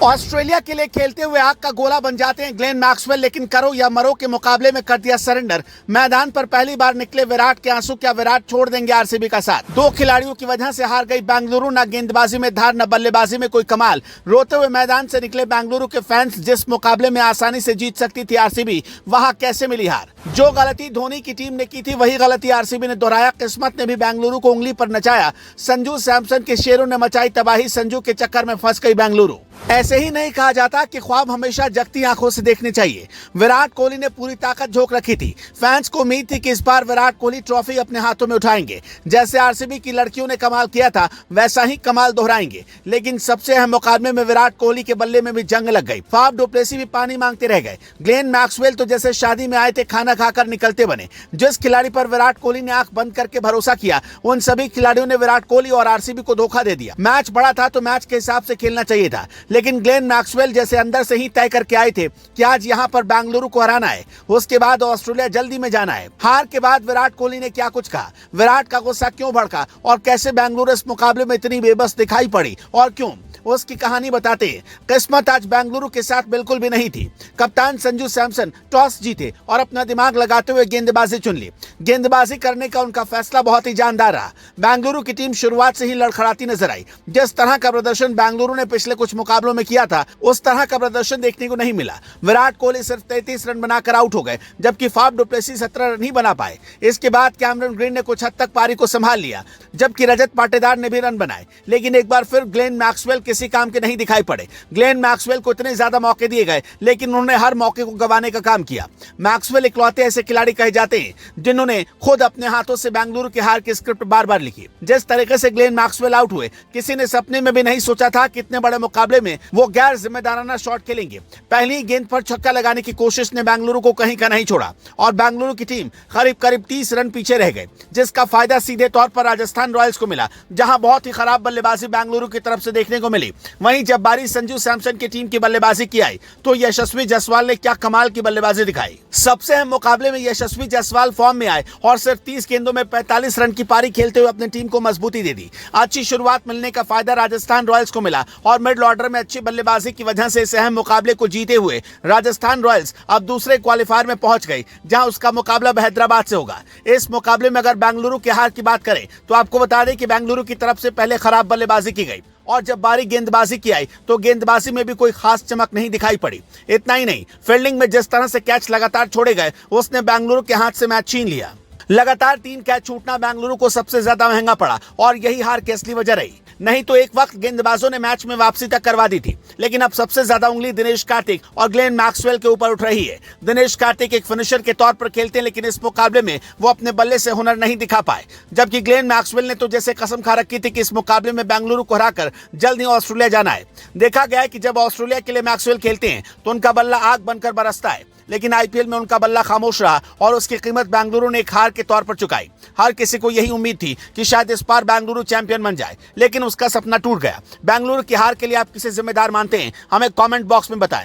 Australia के लिए खेलते हुए आग का गोला बन जाते हैं ग्लेन मैक्सवेल, लेकिन करो या मरो के मुकाबले में कर दिया सरेंडर। मैदान पर पहली बार निकले विराट के आंसू, क्या विराट छोड़ देंगे आरसीबी का साथ? दो खिलाड़ियों की वजह से हार गई बेंगलुरु, न गेंदबाजी में धार न बल्लेबाजी में कोई कमाल। रोते हुए मैदान से निकले बेंगलुरु के फैंस। जिस मुकाबले में आसानी से जीत सकती थी आरसीबी, वहां कैसे मिली हार? जो गलती धोनी की टीम ने की थी, वही गलती आरसीबी ने दोहराया। किस्मत ने भी बेंगलुरु को उंगली पर नचाया। संजू सैमसन के शेरों ने मचाई तबाही। संजू के चक्कर में फंस गई बेंगलुरु। ऐसे ही नहीं कहा जाता कि ख्वाब हमेशा जगती आंखों से देखने चाहिए। विराट कोहली ने पूरी ताकत झोंक रखी थी। फैंस को उम्मीद थी कि इस बार विराट कोहली ट्रॉफी अपने हाथों में उठाएंगे। जैसे आरसीबी की लड़कियों ने कमाल किया था, वैसा ही कमाल दोहराएंगे। लेकिन सबसे अहम मुकाबले में विराट कोहली के बल्ले में भी जंग लग गई। फाफ डु प्लेसी भी पानी मांगते रह गए। ग्लेन मैक्सवेल तो जैसे शादी में आए थे, खाना खाकर निकलते बने। जिस खिलाड़ी पर विराट कोहली ने आंख बंद करके भरोसा किया, उन सभी खिलाड़ियों ने विराट कोहली और आरसीबी को धोखा दे दिया। मैच बड़ा था तो मैच के हिसाब से खेलना चाहिए था, लेकिन ग्लेन मैक्सवेल जैसे अंदर से ही तय करके आए थे कि आज यहां पर बेंगलुरु को हराना है, उसके बाद ऑस्ट्रेलिया जल्दी में जाना है। हार के बाद विराट कोहली ने क्या कुछ कहा, विराट का गुस्सा क्यों भड़का और कैसे बेंगलुरु इस मुकाबले में इतनी बेबस दिखाई पड़ी और क्यों, उसकी कहानी बताते हैं। किस्मत आज बेंगलुरु के साथ बिल्कुल भी नहीं थी। कप्तान संजू सैमसन टॉस जीते और अपना दिमाग लगाते हुए गेंदबाजी चुन ली। गेंदबाजी करने का उनका फैसला बहुत ही जानदार रहा। बेंगलुरु की टीम शुरुआत से ही लड़खड़ाती नजर आई। जिस तरह का प्रदर्शन बेंगलुरु ने पिछले कुछ मुकाबलों में किया था, उस तरह का प्रदर्शन देखने को नहीं मिला। विराट कोहली सिर्फ 33 रन बनाकर आउट हो गए, जबकि फाफ डु प्लेसी 17 रन ही बना पाए। इसके बाद कैमरन ग्रीन ने कुछ हद तक पारी को संभाल लिया, जबकि रजत पाटीदार ने भी रन बनाए। लेकिन एक बार फिर ग्लेन मैक्सवेल किसी काम के नहीं दिखाई पड़े। ग्लेन मैक्सवेल को इतने ज्यादा मौके दिए गए, लेकिन उन्होंने हर मौके को गंवाने का काम किया। मैक्सवेल इकलौते ऐसे खिलाड़ी कहे जाते हैं जिन्होंने खुद अपने हाथों से बेंगलुरु की हार की स्क्रिप्ट बार बार लिखी। जिस तरीके से ग्लेन मैक्सवेल आउट हुए, किसी ने सपने में भी नहीं सोचा था कि इतने बड़े मुकाबले में वो गैर जिम्मेदाराना शॉट खेलेंगे। पहली गेंद पर छक्का लगाने की कोशिश ने बेंगलुरु को कहीं का नहीं छोड़ा और बेंगलुरु की टीम करीब 30 रन पीछे रह गए, जिसका फायदा सीधे तौर पर राजस्थान रॉयल्स को मिला, जहां बहुत ही खराब बल्लेबाजी बेंगलुरु की तरफ से देखने को मिली। वहीं जब बारी संजू सैमसन की टीम की बल्लेबाजी की आई, तो यशस्वी जायसवाल ने क्या कमाल की बल्लेबाजी दिखाई। सबसे अहम मुकाबले में यशस्वी जायसवाल फॉर्म में आए और सिर्फ 30 गेंदों में 45 रन की पारी खेलते हुए अपनी टीम को मजबूती दे दी। अच्छी शुरुआत मिलने का फायदा राजस्थान रॉयल्स को मिला और मिडिल ऑर्डर में अच्छी बल्लेबाजी की वजह से इस अहम मुकाबले को जीते हुए राजस्थान रॉयल्स अब दूसरे क्वालिफायर में पहुंच गई, जहां उसका मुकाबला हैदराबाद से होगा। इस मुकाबले में अगर बेंगलुरु की हार की बात करें, तो आपको बता दें कि बेंगलुरु की तरफ से पहले खराब बल्लेबाजी की गई और जब बारी गेंदबाजी की आई, तो गेंदबाजी में भी कोई खास चमक नहीं दिखाई पड़ी। इतना ही नहीं, फील्डिंग में जिस तरह से कैच लगातार छोड़े गए, उसने बेंगलुरु के हाथ से मैच छीन लिया। लगातार 3 कैच छूटना बेंगलुरु को सबसे ज्यादा महंगा पड़ा और यही हार की असली वजह रही। नहीं तो एक वक्त गेंदबाजों ने मैच में वापसी तक करवा दी थी, लेकिन अब सबसे ज्यादा उंगली दिनेश कार्तिक और ग्लेन मैक्सवेल के ऊपर उठ रही है। दिनेश कार्तिक एक फिनिशर के तौर पर खेलते हैं, लेकिन इस मुकाबले में वो अपने बल्ले से हुनर नहीं दिखा पाए, जबकि ग्लेन मैक्सवेल ने तो जैसे कसम खा रखी थी कि इस मुकाबले में बेंगलुरु को हराकर जल्द ही ऑस्ट्रेलिया जाना है। देखा गया है कि जब ऑस्ट्रेलिया के लिए मैक्सवेल खेलते हैं तो उनका बल्ला आग बनकर बरसता है, लेकिन आईपीएल में उनका बल्ला खामोश रहा और उसकी कीमत बेंगलुरु ने एक हार के तौर पर चुकाई। हर किसी को यही उम्मीद थी कि शायद इस बार बेंगलुरु चैंपियन बन जाए, लेकिन उसका सपना टूट गया। बेंगलुरु की हार के लिए आप किसे जिम्मेदार मानते हैं, हमें कमेंट बॉक्स में बताएं।